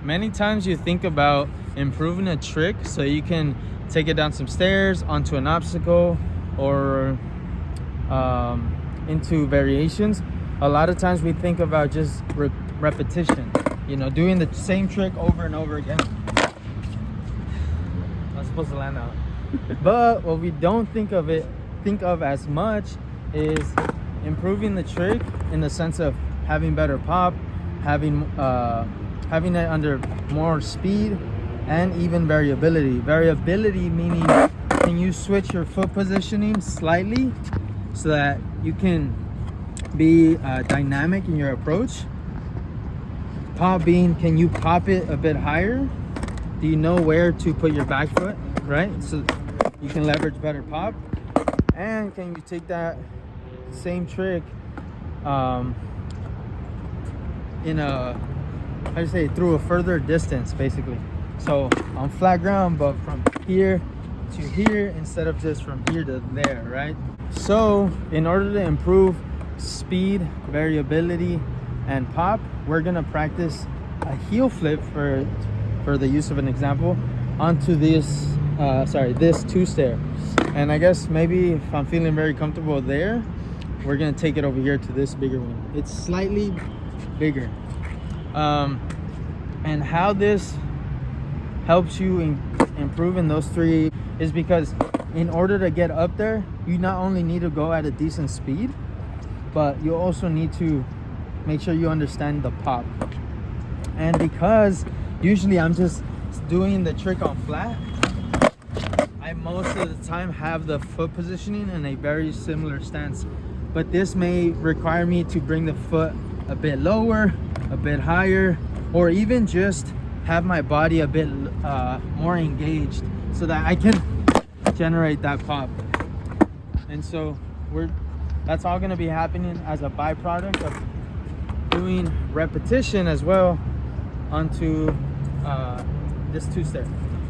many times you think about improving a trick so you can take it down some stairs, onto an obstacle, or into variations. A lot of times we think about just repetition, you know, doing the same trick over and over again. Not supposed to land out. But what we don't think of as much is improving the trick in the sense of having better pop, having it under more speed, and even variability. Variability meaning, can you switch your foot positioning slightly so that you can be dynamic in your approach? Pop being, can you pop it a bit higher? Do you know where to put your back foot, right? So you can leverage better pop. And can you take that same trick in a, how do you say, through a further distance, basically. So on flat ground, but from here to here instead of just from here to there, right? So in order to improve speed, variability, and pop, we're gonna practice a heel flip, for the use of an example, onto this this 2-stair. And I guess maybe if I'm feeling very comfortable there, we're gonna take it over here to this bigger one. It's slightly bigger. And how this helps you improve in those three is because in order to get up there, you not only need to go at a decent speed, but you also need to make sure you understand the pop. And because usually I'm just doing the trick on flat, I most of the time have the foot positioning in a very similar stance. But this may require me to bring the foot a bit lower, a bit higher, or even just have my body a bit more engaged so that I can generate that pop. And so that's all going to be happening as a byproduct of doing repetition as well onto this 2-stair.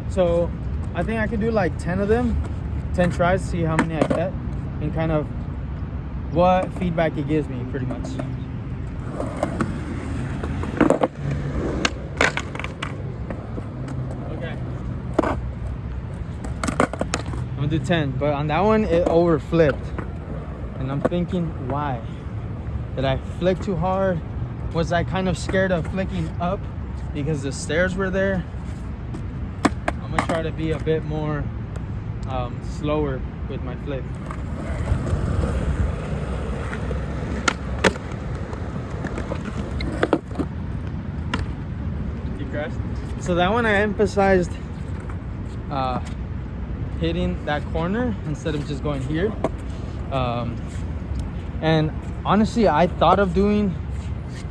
So I think I could do like 10 of them, 10 tries, see how many I get and kind of what feedback it gives me, pretty much. Okay, I'm gonna do 10, but on that one it over flipped, and I'm thinking, why? Did I flick too hard? Was I kind of scared of flicking up because the stairs were there? I'm gonna try to be a bit more slower with my flip. You crashed? So that one I emphasized hitting that corner instead of just going here. And honestly, I thought of doing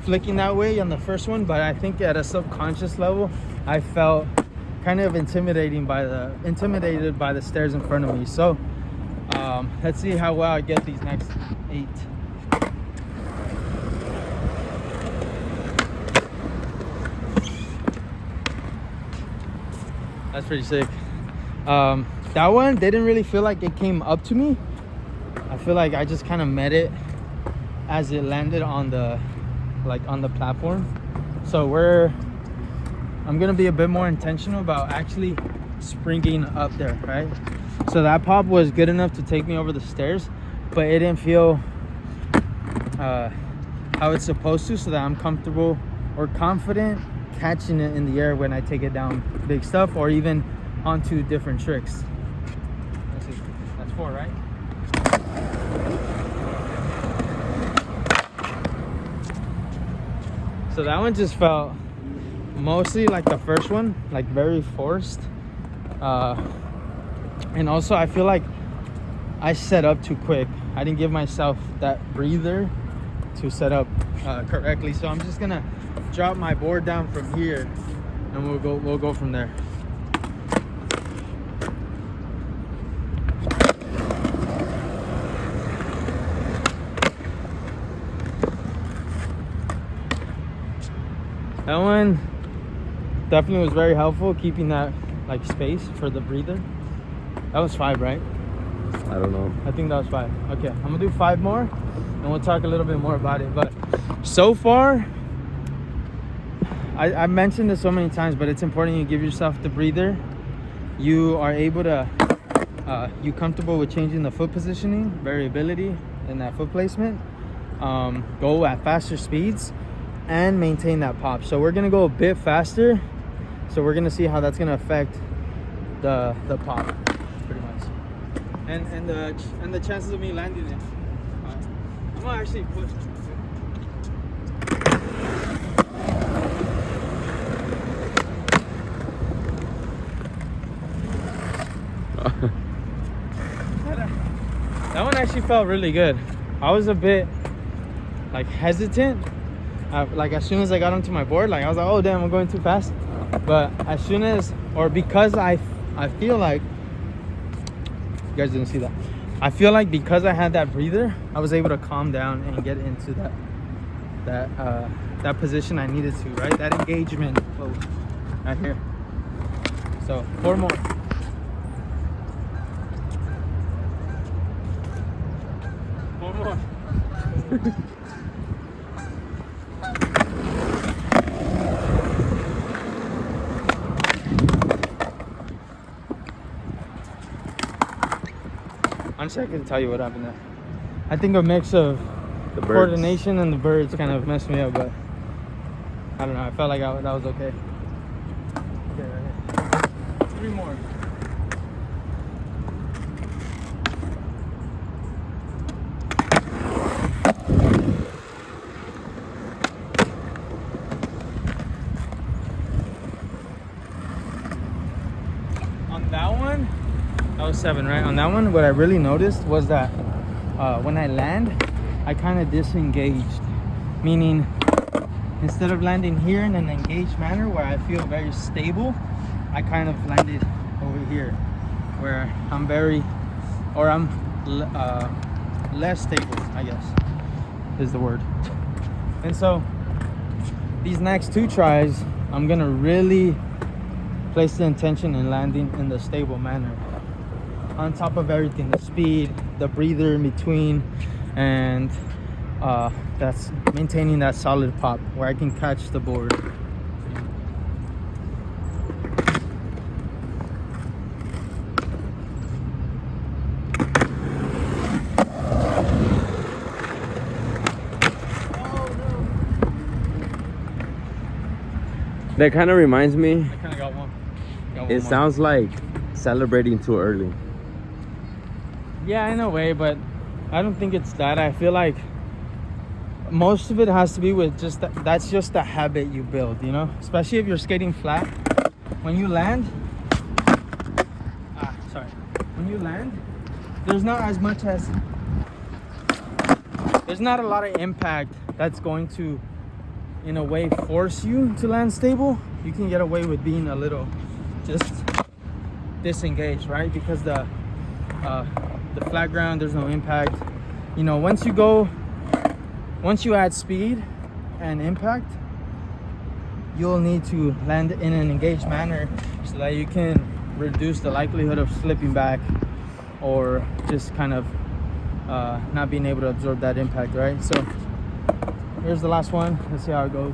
flicking that way on the first one, but I think at a subconscious level, I felt kind of intimidated by the stairs in front of me. So let's see how well I get these next 8. That's pretty sick. That one didn't really feel like it came up to me. I feel like I just kind of met it as it landed on the platform. So I'm gonna be a bit more intentional about actually springing up there, right? So that pop was good enough to take me over the stairs, but it didn't feel how it's supposed to, so that I'm comfortable or confident catching it in the air when I take it down big stuff or even onto different tricks. Let's see, that's 4, right? So that one just felt mostly like the first one, like very forced. And also I feel like I set up too quick. I didn't give myself that breather to set up correctly. So I'm just gonna drop my board down from here and we'll go from there. That one definitely was very helpful, keeping that like space for the breather. That was 5, right? I don't know. I think that was 5. Okay, I'm gonna do 5 more and we'll talk a little bit more about it. But so far, I mentioned this so many times, but it's important you give yourself the breather. You are able to, you comfortable with changing the foot positioning, variability in that foot placement, go at faster speeds, and maintain that pop. So we're gonna go a bit faster. So we're gonna see how that's gonna affect the pop, pretty much, and the chances of me landing it. I'm gonna actually push. That one actually felt really good. I was a bit like hesitant. Like as soon as I got onto my board, like I was like, oh damn, I'm going too fast. But as soon as, or because I feel like, you guys didn't see that. I feel like because I had that breather, I was able to calm down and get into that position I needed to, right? That engagement right here. So 4 more. Honestly, I couldn't tell you what happened there. I think a mix of the coordination and the birds kind of messed me up, but I don't know. I felt like that was okay. Okay, right here. 3 more. On that one, that was 7, right? On that one, what I really noticed was that when I land, I kind of disengaged. Meaning, instead of landing here in an engaged manner where I feel very stable, I kind of landed over here where I'm less stable, I guess is the word. And so these next 2 tries, I'm gonna really place the intention in landing in the stable manner. On top of everything, the speed, the breather in between, and that's maintaining that solid pop where I can catch the board. That kind of reminds me. I kind of got one. It sounds like celebrating too early. Yeah, in a way, but I don't think it's that. I feel like most of it has to be with just that's just a habit you build, you know, especially if you're skating flat. When you land, when you land, there's not a lot of impact that's going to, in a way, force you to land stable. You can get away with being a little just disengaged, right? Because the flat ground, there's no impact. You know, once you add speed and impact, you'll need to land in an engaged manner so that you can reduce the likelihood of slipping back or just kind of not being able to absorb that impact, right? So here's the last one. Let's see how it goes.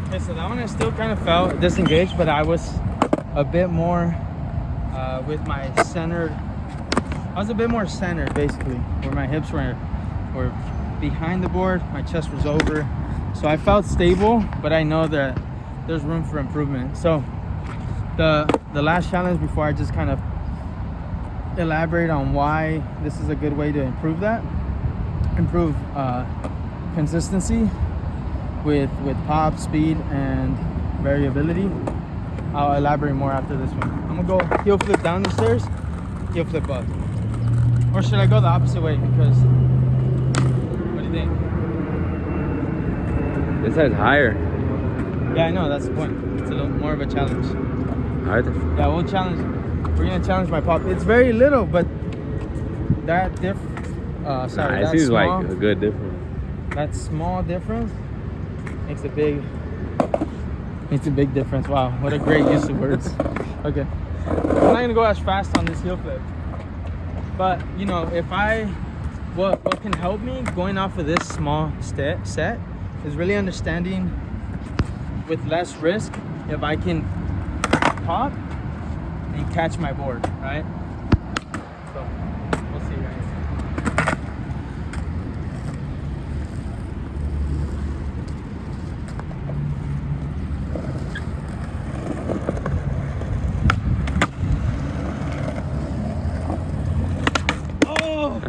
Okay, so that one I still kind of felt disengaged, but I was a bit more with my centered. I was a bit more centered, basically, where my hips were behind the board, my chest was over. So I felt stable, but I know that there's room for improvement. So the last challenge, before I just kind of elaborate on why this is a good way to improve consistency with pop, speed, and variability. I'll elaborate more after this one. I'm gonna go heel flip down the stairs, heel flip up. Or should I go the opposite way? Because, what do you think? This side's higher. Yeah, I know, that's the point. It's a little more of a challenge. All right. Yeah, we're gonna challenge my pop. It's very little, but that it seems like a good difference. That small difference makes a big difference. Wow, what a great use of words. Okay, I'm not gonna go as fast on this heel flip, but you know, if what can help me going off of this small set is really understanding with less risk if I can pop and catch my board, right? So we'll see, guys. Oh!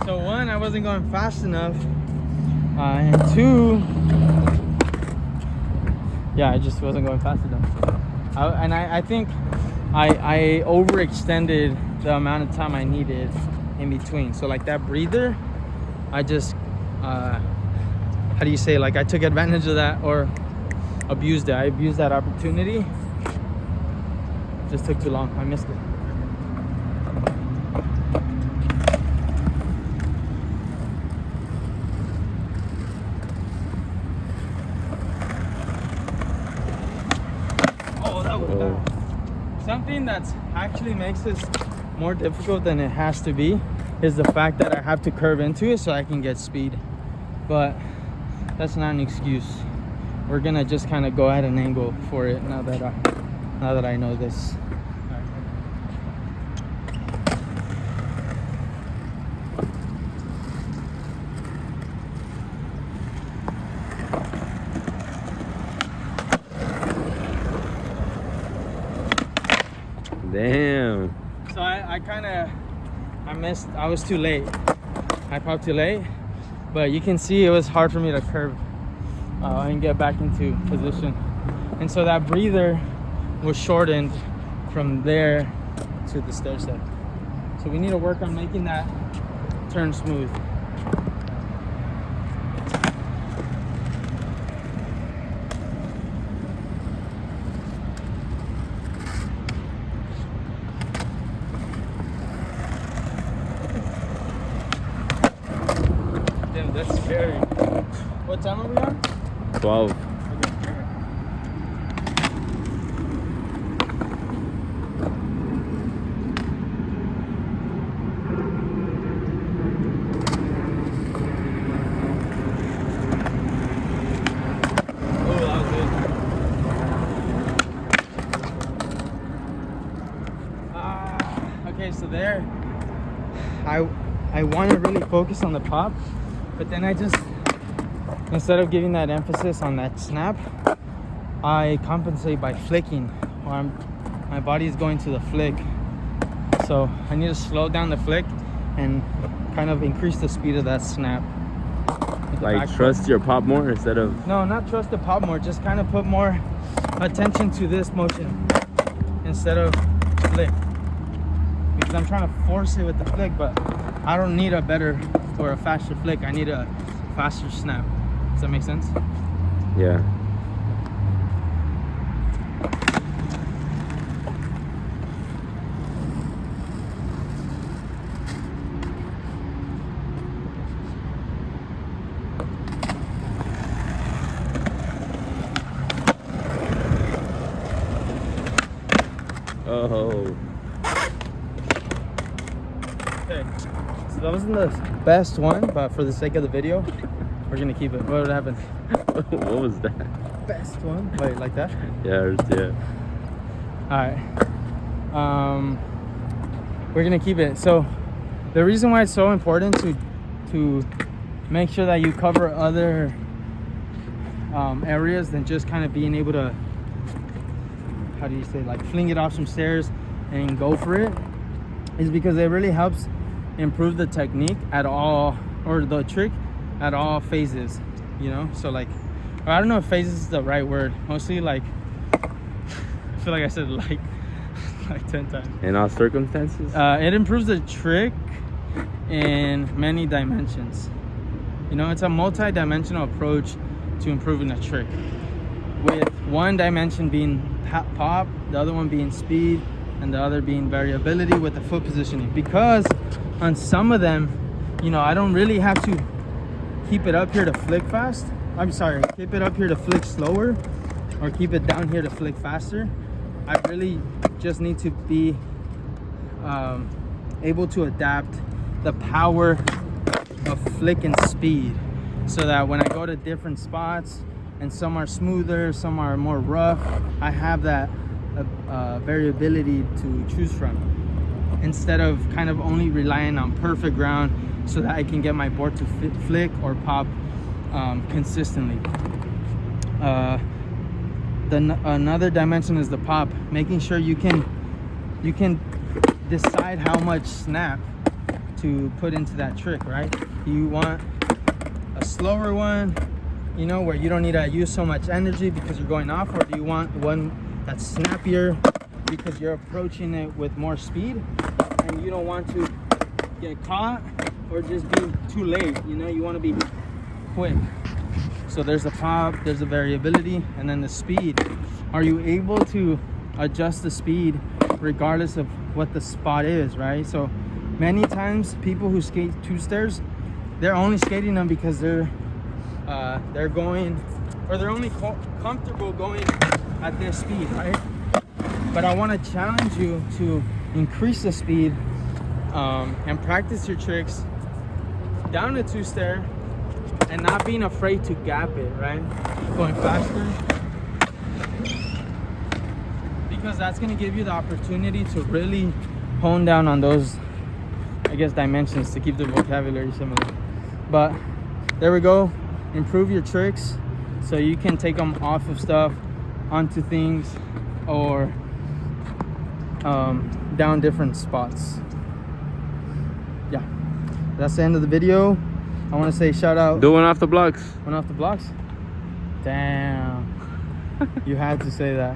So one, I wasn't going fast enough, and two, yeah, I just wasn't going fast enough. I think I overextended the amount of time I needed in between. So like that breather, I just how do you say, like I took advantage of that or abused it. I abused that opportunity. Just took too long. I missed it. Something that's actually makes this more difficult than it has to be is the fact that I have to curve into it so I can get speed. But that's not an excuse. We're gonna just kind of go at an angle for it now that I know this. Damn. So I missed. I was too late. I popped too late, but you can see it was hard for me to curve and get back into position. And so that breather was shortened from there to the stair set. So we need to work on making that turn smooth. Damn, that's scary. What time are we on? 12. Okay, so there, I want to really focus on the pop, but then I just, instead of giving that emphasis on that snap, I compensate by flicking, or my body is going to the flick. So I need to slow down the flick and kind of increase the speed of that snap. Like trust your pop more instead of... No, not trust the pop more, just kind of put more attention to this motion instead of flick. Because I'm trying to force it with the flick, but I don't need a better or a faster flick. I need a faster snap. Does that make sense? Yeah. Oh. Okay, so that wasn't the best one, but for the sake of the video, we're gonna keep it. What would happen? What was that? Best one? Wait, like that? Yeah, yeah. All right. We're gonna keep it. So the reason why it's so important to make sure that you cover other areas than just kind of being able to, how do you say, like fling it off some stairs and go for it, is because it really helps improve the technique at all, or the trick at all phases, you know? So like, or I don't know if phases is the right word, mostly like, I feel like I said like 10 times. In all circumstances? It improves the trick in many dimensions. You know, it's a multi-dimensional approach to improving a trick, with one dimension being pop, the other one being speed, and the other being variability with the foot positioning. Because on some of them, you know, I don't really have to keep it up here to flick fast. I'm sorry, keep it up here to flick slower, or keep it down here to flick faster. I really just need to be able to adapt the power of flick and speed, so that when I go to different spots, and some are smoother, some are more rough, I have that variability to choose from, instead of kind of only relying on perfect ground, so that I can get my board to flick or pop consistently. Another dimension is the pop, making sure you can decide how much snap to put into that trick, right? Do you want a slower one, you know, where you don't need to use so much energy because you're going off, or do you want one that's snappier because you're approaching it with more speed and you don't want to get caught or just be too late, you know, you want to be quick? So there's a pop, there's a variability, and then the speed. Are you able to adjust the speed regardless of what the spot is, right? So many times people who skate two stairs, they're only skating them because they're going, or they're only comfortable going at this speed, right? But I want to challenge you to increase the speed and practice your tricks down a two stair and not being afraid to gap it, right? Going faster, because that's going to give you the opportunity to really hone down on those, I guess, dimensions, to keep the vocabulary similar. But there we go. Improve your tricks so you can take them off of stuff onto things, or down different spots. Yeah, that's the end of the video. I want to say shout out. Do one off the blocks. One off the blocks? Damn. You had to say that.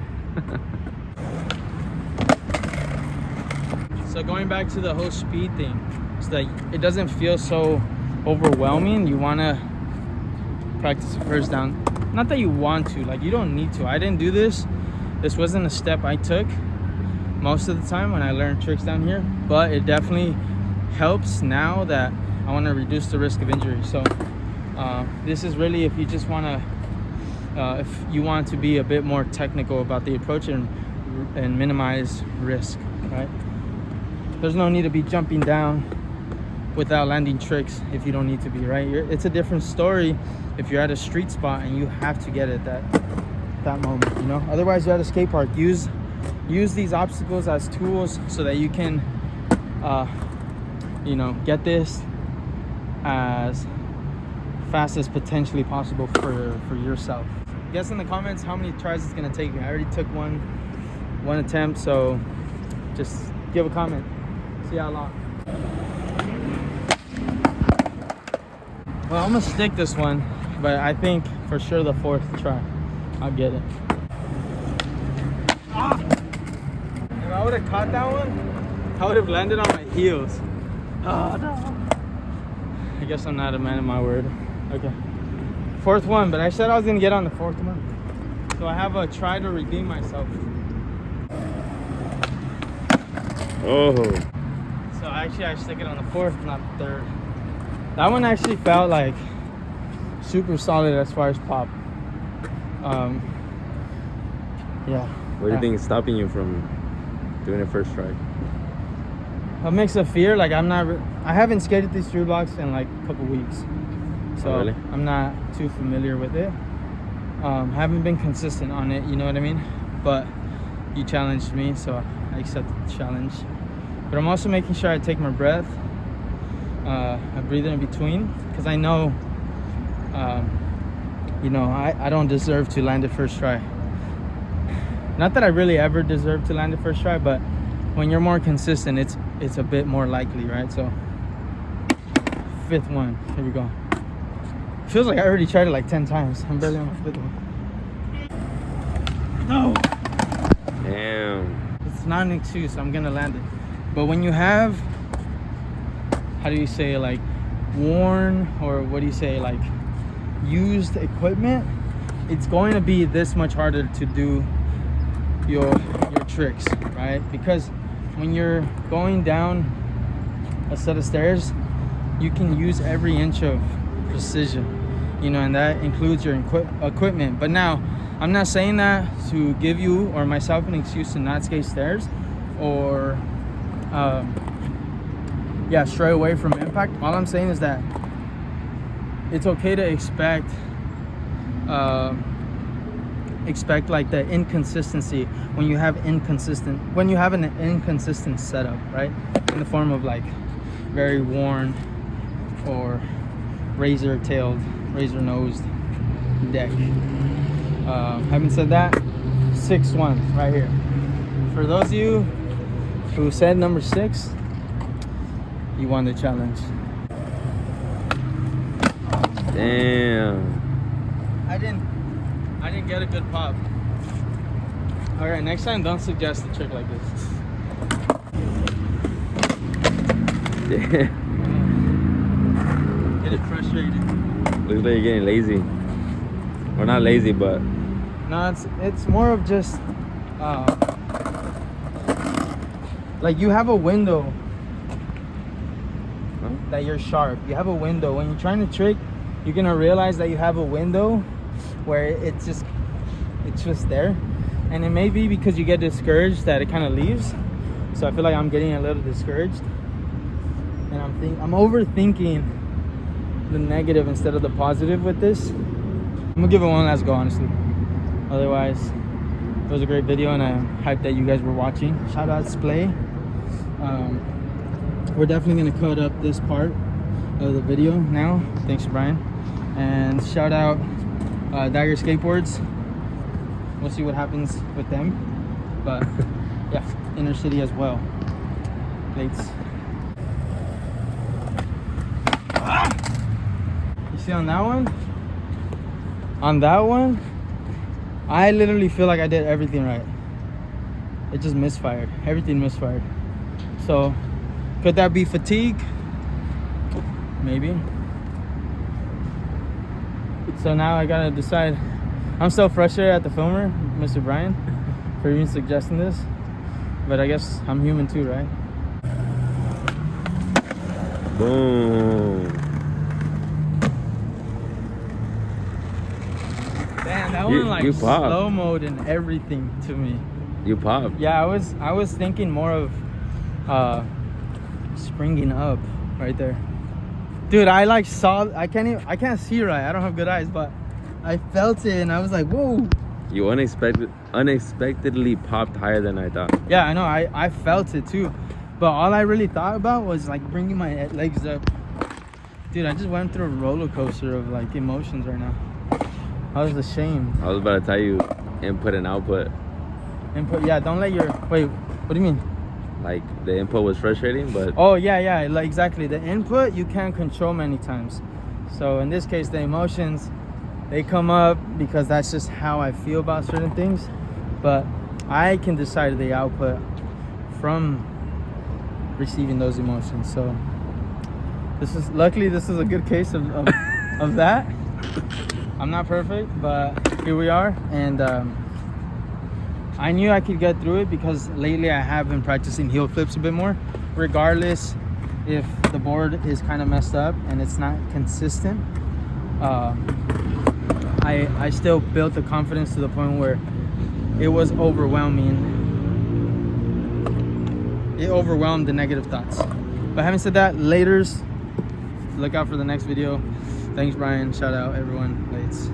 So going back to the whole speed thing, so that it doesn't feel so overwhelming, you want to practice it first down. Not that you want to, like, you don't need to. I didn't do this. This wasn't a step I took most of the time when I learned tricks down here, but it definitely helps now that I want to reduce the risk of injury. So this is really if you just want to, if you want to be a bit more technical about the approach and minimize risk, right? There's no need to be jumping down without landing tricks if you don't need to be, right? It's a different story if you're at a street spot and you have to get it that moment, you know? Otherwise, you're at a skate park. Use these obstacles as tools so that you can, you know, get this as fast as potentially possible for yourself. Guess in the comments how many tries it's gonna take me. I already took one attempt, so just give a comment. See how long. Well, I'm gonna stick this one, but I think for sure the fourth try I'll get it. Ah! If I would have caught that one, I would have landed on my heels. Oh no. I guess I'm not a man of my word. Okay. Fourth one, but I said I was gonna get on the fourth one. So I have a try to redeem myself. Oh. So actually I stick it on the fourth, not the third. That one actually felt like super solid as far as pop. Yeah. What do you think is stopping you from doing it first try? A mix of fear, like I haven't skated these 3 blocks in like a couple weeks, so oh, really? I'm not too familiar with it. Haven't been consistent on it, you know what I mean? But you challenged me, so I accepted the challenge. But I'm also making sure I take my breath, I breathe in between, because I know, you know, I don't deserve to land it first try. Not that I really ever deserve to land it first try, but when you're more consistent, it's a bit more likely, right? So, 5th one, here we go. Feels like I already tried it like 10 times. I'm barely on my 5th one. No! Damn. It's not an excuse, I'm gonna land it. But when you have, how do you say, like, worn, or what do you say, like, used equipment, it's going to be this much harder to do your tricks, right? Because when you're going down a set of stairs, you can use every inch of precision. you know, and that includes your equipment. But now, I'm not saying that to give you or myself an excuse to not skate stairs or yeah, stray away from impact. All I'm saying is that it's okay to expect like the inconsistency when you have an inconsistent setup, right? In the form of like very worn or razor-tailed, razor-nosed deck. Having said that, 6-1 right here. For those of you who said number 6, you won the challenge. Damn. I didn't get a good pop. All right, next time don't suggest a trick like this. Damn. Getting frustrated. Looks like you're getting lazy. Or not lazy, but No, it's more of just like you have a window that you're sharp. You have a window when you're trying to trick. You're gonna realize that you have a window where it's just there, and it may be because you get discouraged that it kind of leaves. So I feel like I'm getting a little discouraged, and I'm overthinking the negative instead of the positive with this. I'm gonna give it one last go, honestly. Otherwise, it was a great video, and I'm hyped that you guys were watching. Shout out SPLAY. We're definitely gonna cut up this part of the video now. Thanks, Brian. And shout out DAGGER Skateboards. We'll see what happens with them, but yeah, inner city as well. Lates. You see on that one? On that one, I literally feel like I did everything right. It just misfired. Everything misfired. So, could that be fatigue? Maybe. So now I gotta decide. I'm still frustrated at the filmer, Mr. Brian, for even suggesting this. But I guess I'm human too, right? boom. Damn, that one like slow mode and everything to me. You popped. Yeah, I was thinking more of springing up right there. Dude, I like saw, I can't see right. I don't have good eyes, but I felt it and I was like, whoa. You unexpectedly popped higher than I thought. Yeah, I know. I felt it too. But all I really thought about was like bringing my legs up. Dude, I just went through a roller coaster of like emotions right now. I was ashamed. I was about to tell you input and output. Input, yeah, don't let your, wait, what do you mean? Like the input was frustrating, but oh yeah, like exactly. The input you can't control many times. So in this case, the emotions, they come up because that's just how I feel about certain things. But I can decide the output from receiving those emotions. So luckily this is a good case of that. I'm not perfect, but here we are. And I knew I could get through it because lately I have been practicing heel flips a bit more, regardless if the board is kind of messed up and it's not consistent. I still built the confidence to the point where it was overwhelming. It overwhelmed the negative thoughts. But having said that, laters, look out for the next video. Thanks, Brian. Shout out everyone. Lates.